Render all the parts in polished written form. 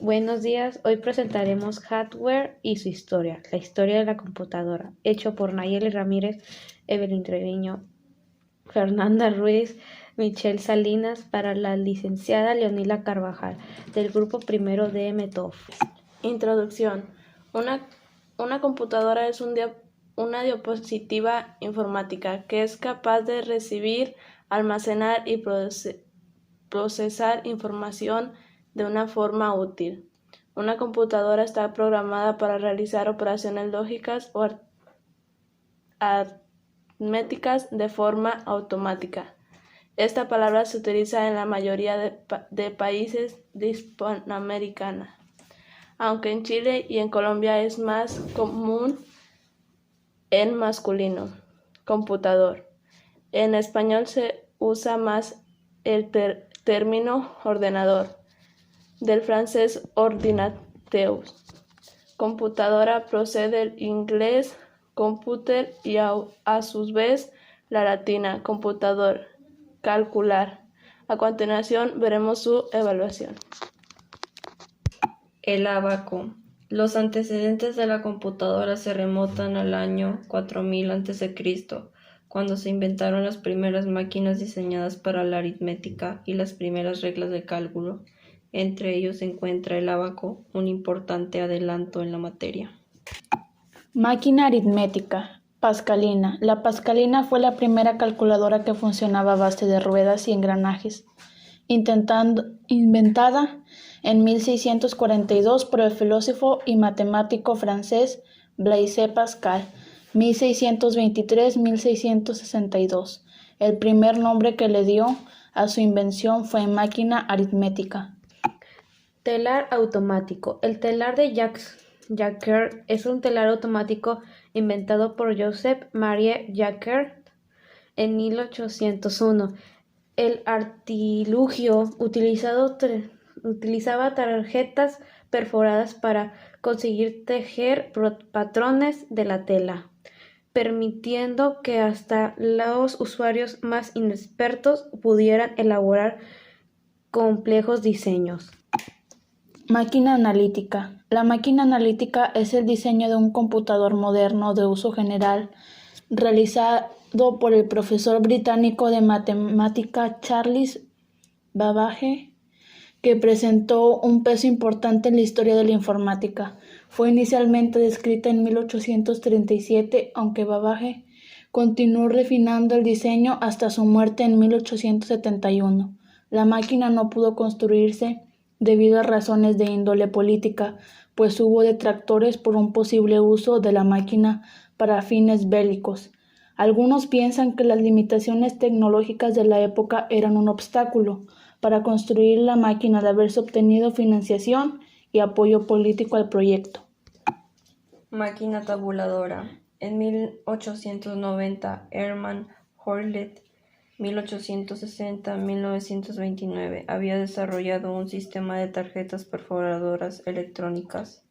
Buenos días, hoy presentaremos Hardware y su historia, la historia de la computadora, hecho por Nayeli Ramírez, Evelyn Treviño, Fernanda Ruiz, Michelle Salinas, para la licenciada Leonila Carvajal, del grupo primero de METOF. Introducción. Una computadora es una diapositiva informática que es capaz de recibir, almacenar y procesar información de una forma útil. Una computadora está programada para realizar operaciones lógicas o aritméticas de forma automática. Esta palabra se utiliza en la mayoría de países de Hispanoamérica, aunque en Chile y en Colombia es más común en masculino, computador. En español se usa más el término ordenador, del francés ordinateur. Computadora procede del inglés computer y a su vez la latina computador, calcular. A continuación veremos su evaluación. El ábaco. Los antecedentes de la computadora se remontan al año 4000 a.C., cuando se inventaron las primeras máquinas diseñadas para la aritmética y las primeras reglas de cálculo. Entre ellos se encuentra el ábaco, un importante adelanto en la materia. Máquina aritmética. Pascalina. La pascalina fue la primera calculadora que funcionaba a base de ruedas y engranajes, inventada en 1642 por el filósofo y matemático francés Blaise Pascal, 1623-1662. El primer nombre que le dio a su invención fue máquina aritmética. Telar automático. El telar de Jacquard es un telar automático inventado por Joseph-Marie Jacquard en 1801. El artilugio utilizaba tarjetas perforadas para conseguir tejer patrones de la tela, permitiendo que hasta los usuarios más inexpertos pudieran elaborar complejos diseños. Máquina analítica. La máquina analítica es el diseño de un computador moderno de uso general realizado por el profesor británico de matemática Charles Babbage, que presentó un peso importante en la historia de la informática. Fue inicialmente descrita en 1837, aunque Babbage continuó refinando el diseño hasta su muerte en 1871. La máquina no pudo construirse debido a razones de índole política, pues hubo detractores por un posible uso de la máquina para fines bélicos. Algunos piensan que las limitaciones tecnológicas de la época eran un obstáculo para construir la máquina de haberse obtenido financiación y apoyo político al proyecto. Máquina tabuladora. En 1890, Hermann Horlet, 1860-1929, había desarrollado un sistema de tarjetas perforadoras electrónicas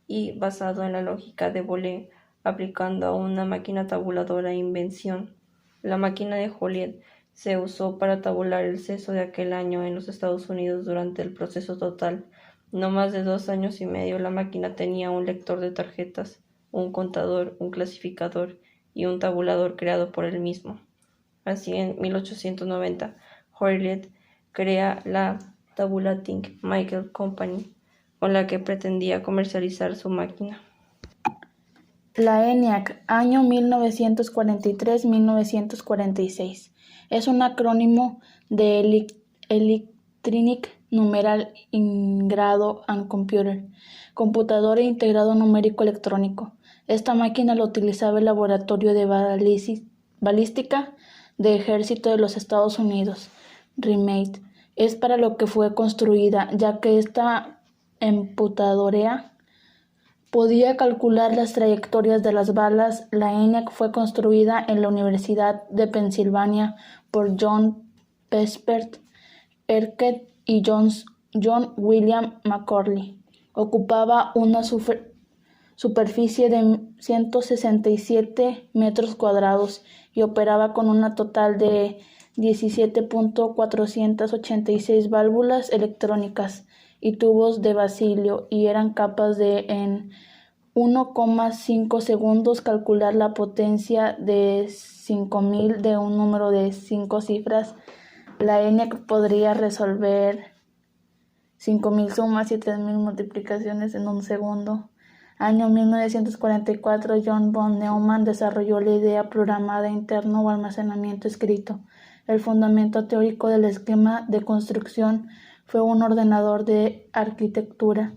y basado en la lógica de Boole, aplicando a una máquina tabuladora invención. La máquina de Joliet se usó para tabular el censo de aquel año en los Estados Unidos durante el proceso total. No más de 2 años y medio, la máquina tenía un lector de tarjetas, un contador, un clasificador y un tabulador creado por él mismo. Así, en 1890, Joliet crea la Tabulating Micro Company, con la que pretendía comercializar su máquina. La ENIAC, año 1943-1946, es un acrónimo de Electronic Numeral Integrado and Computer, computadora e integrado numérico electrónico. Esta máquina la utilizaba el Laboratorio de Balística de Ejército de los Estados Unidos, RIMAT. Es para lo que fue construida, ya que esta computadora podía calcular las trayectorias de las balas. La ENIAC fue construida en la Universidad de Pensilvania por John Pespert Erskine y John William McCorley. Ocupaba una superficie de 167 metros cuadrados y operaba con una total de 17.486 válvulas electrónicas y tubos de vacío y eran capaces de en 1,5 segundos calcular la potencia de 5000 de un número de 5 cifras. La ENIAC podría resolver 5000 sumas y 3000 multiplicaciones en un segundo. Año 1944, John von Neumann desarrolló la idea programada interno o almacenamiento escrito. El fundamento teórico del esquema de construcción fue un ordenador de arquitectura.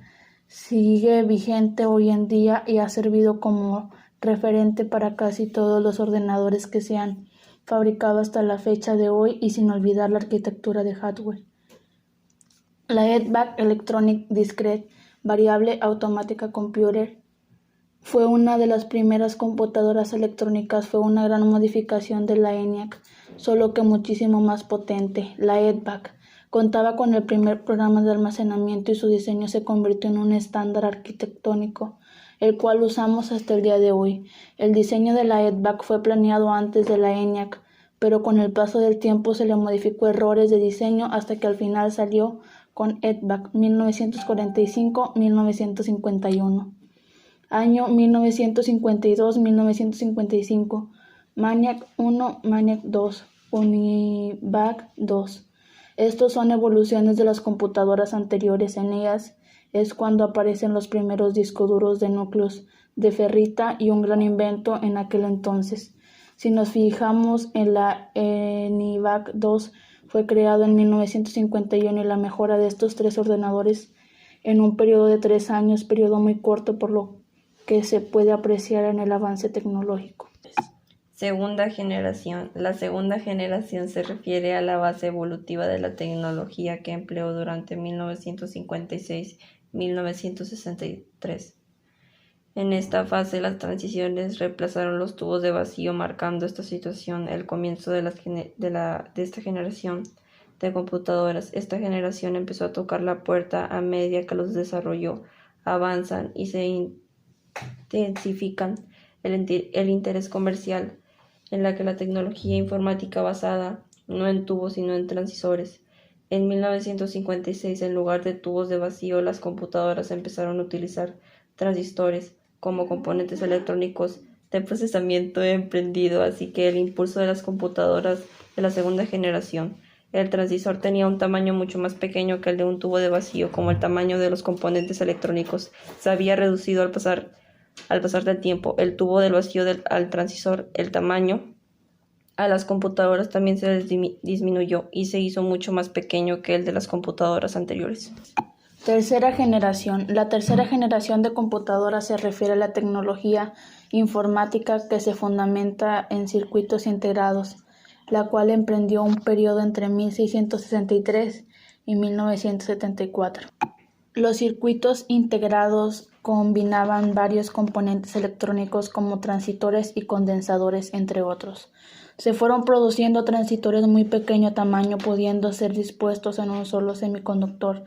Sigue vigente hoy en día y ha servido como referente para casi todos los ordenadores que se han fabricado hasta la fecha de hoy, y sin olvidar la arquitectura de hardware. La EDVAC, Electronic Discrete Variable Automatic Computer, fue una de las primeras computadoras electrónicas. Fue una gran modificación de la ENIAC, solo que muchísimo más potente. La EDVAC contaba con el primer programa de almacenamiento y su diseño se convirtió en un estándar arquitectónico, el cual usamos hasta el día de hoy. El diseño de la EDVAC fue planeado antes de la ENIAC, pero con el paso del tiempo se le modificó errores de diseño hasta que al final salió con EDVAC 1945-1951. Año 1952-1955. MANIAC 1, MANIAC 2, UNIVAC 2. Estos son evoluciones de las computadoras anteriores. En ellas es cuando aparecen los primeros discos duros de núcleos de ferrita, y un gran invento en aquel entonces. Si nos fijamos en la UNIVAC 2, fue creado en 1951 y la mejora de estos 3 ordenadores en un periodo de 3 años, periodo muy corto por lo que se puede apreciar en el avance tecnológico. Segunda generación. La segunda generación se refiere a la base evolutiva de la tecnología que empleó durante 1956-1963. En esta fase, las transiciones reemplazaron los tubos de vacío, marcando esta situación el comienzo de esta generación de computadoras. Esta generación empezó a tocar la puerta a medida que los desarrollos avanzan y se intensifican el interés comercial, en la que la tecnología informática basada no en tubos sino en transistores. En 1956, en lugar de tubos de vacío, las computadoras empezaron a utilizar transistores como componentes electrónicos de procesamiento emprendido, así que el impulso de las computadoras de la segunda generación. El transistor tenía un tamaño mucho más pequeño que el de un tubo de vacío. Como el tamaño de los componentes electrónicos se había reducido al pasar del tiempo, el tubo del vacío al transistor, el tamaño a las computadoras también se disminuyó y se hizo mucho más pequeño que el de las computadoras anteriores. Tercera generación. La tercera generación de computadoras se refiere a la tecnología informática que se fundamenta en circuitos integrados, la cual emprendió un periodo entre 1663 y 1974. Los circuitos integrados combinaban varios componentes electrónicos como transistores y condensadores, entre otros. Se fueron produciendo transistores de muy pequeño tamaño, pudiendo ser dispuestos en un solo semiconductor,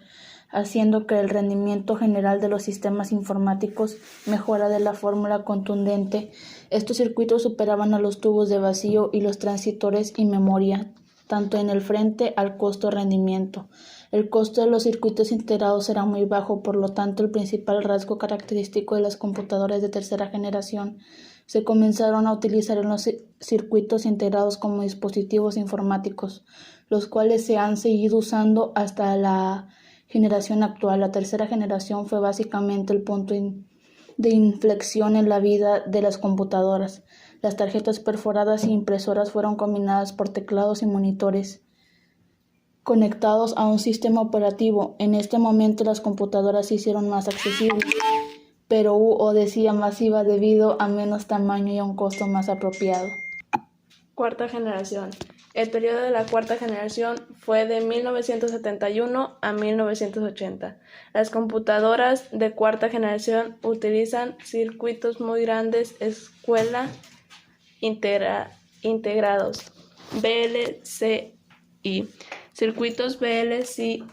haciendo que el rendimiento general de los sistemas informáticos mejorara de la forma contundente. Estos circuitos superaban a los tubos de vacío y los transistores y memoria, tanto en el frente al costo-rendimiento. El costo de los circuitos integrados era muy bajo, por lo tanto el principal rasgo característico de las computadoras de tercera generación se comenzaron a utilizar en los circuitos integrados como dispositivos informáticos, los cuales se han seguido usando hasta la generación actual. La tercera generación fue básicamente el punto de inflexión en la vida de las computadoras. Las tarjetas perforadas y impresoras fueron combinadas por teclados y monitores conectados a un sistema operativo. En este momento las computadoras se hicieron más accesibles, pero decía masiva debido a menos tamaño y a un costo más apropiado. Cuarta generación. El periodo de la cuarta generación fue de 1971 a 1980. Las computadoras de cuarta generación utilizan circuitos muy grandes, escuela integrados, VLCI, circuitos VLCI,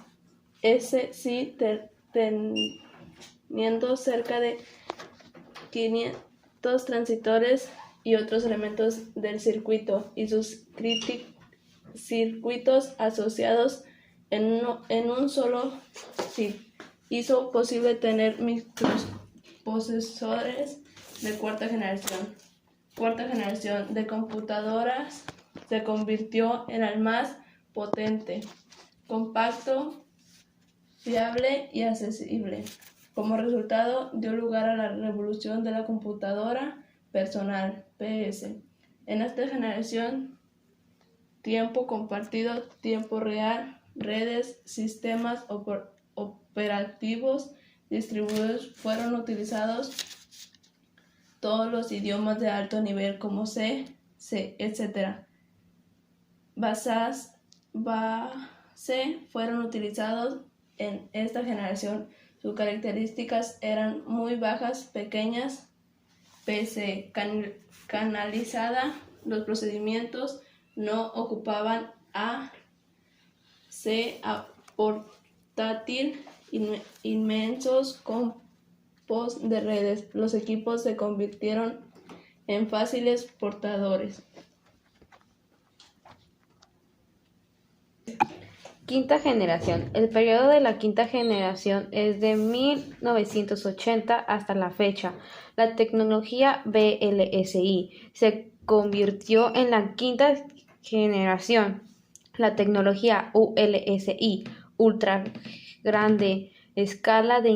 teniendo cerca de 500 transistores y otros elementos del circuito y sus circuitos asociados en un solo chip. hizo posible tener microprocesadores de cuarta generación de computadoras. Se convirtió en el más potente, compacto, fiable y accesible. Como resultado, dio lugar a la revolución de la computadora personal, PS. En esta generación, tiempo compartido, tiempo real, redes, sistemas operativos distribuidos fueron utilizados todos los idiomas de alto nivel como C, etc. Base fueron utilizados en esta generación. Sus características eran muy bajas, pequeñas, PC canalizada. Los procedimientos no ocupaban C portátil, inmensos campos de redes. Los equipos se convirtieron en fáciles portadores. Quinta generación. El periodo de la quinta generación es de 1980 hasta la fecha. La tecnología VLSI se convirtió en la quinta generación. La tecnología ULSI, ultra grande escala de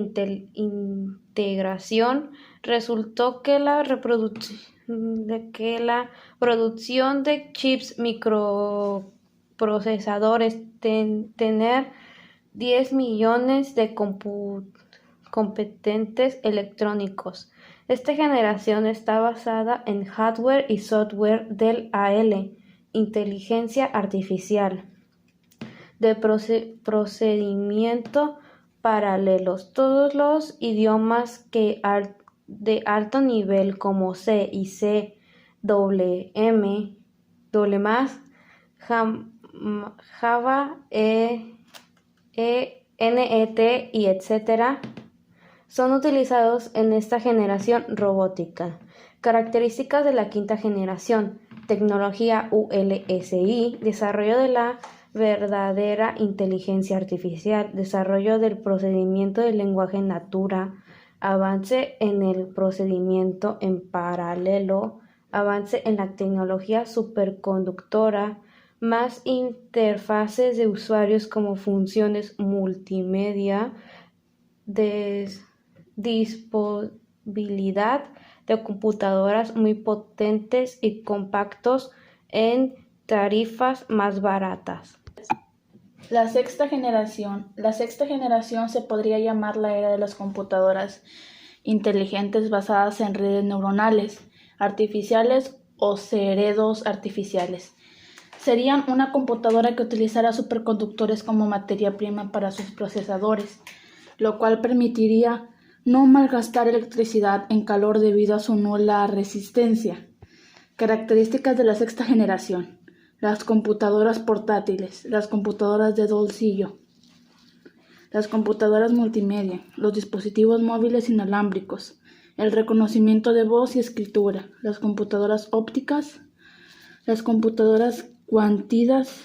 integración, resultó que la producción de chips microprocesadores tener 10 millones de componentes electrónicos. Esta generación está basada en hardware y software del AL, inteligencia artificial, de procedimiento paralelos. Todos los idiomas de alto nivel como C y C, WM, Java, NET y etc. son utilizados en esta generación robótica. Características de la quinta generación. Tecnología ULSI, desarrollo de la verdadera inteligencia artificial, desarrollo del procedimiento del lenguaje natura, avance en el procedimiento en paralelo, avance en la tecnología superconductora, más interfaces de usuarios como funciones multimedia, disponibilidad de computadoras muy potentes y compactos en tarifas más baratas. La sexta generación. La sexta generación se podría llamar la era de las computadoras inteligentes basadas en redes neuronales, artificiales o cerebros artificiales. Serían una computadora que utilizara superconductores como materia prima para sus procesadores, lo cual permitiría no malgastar electricidad en calor debido a su nula resistencia. Características de la sexta generación. Las computadoras portátiles, las computadoras de bolsillo, las computadoras multimedia, los dispositivos móviles inalámbricos, el reconocimiento de voz y escritura, las computadoras ópticas, las computadoras cuánticas,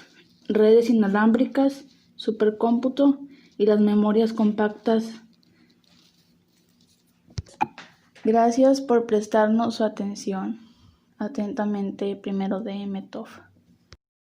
redes inalámbricas, supercómputo y las memorias compactas. Gracias por prestarnos su atención. Atentamente, Primero de MTOF.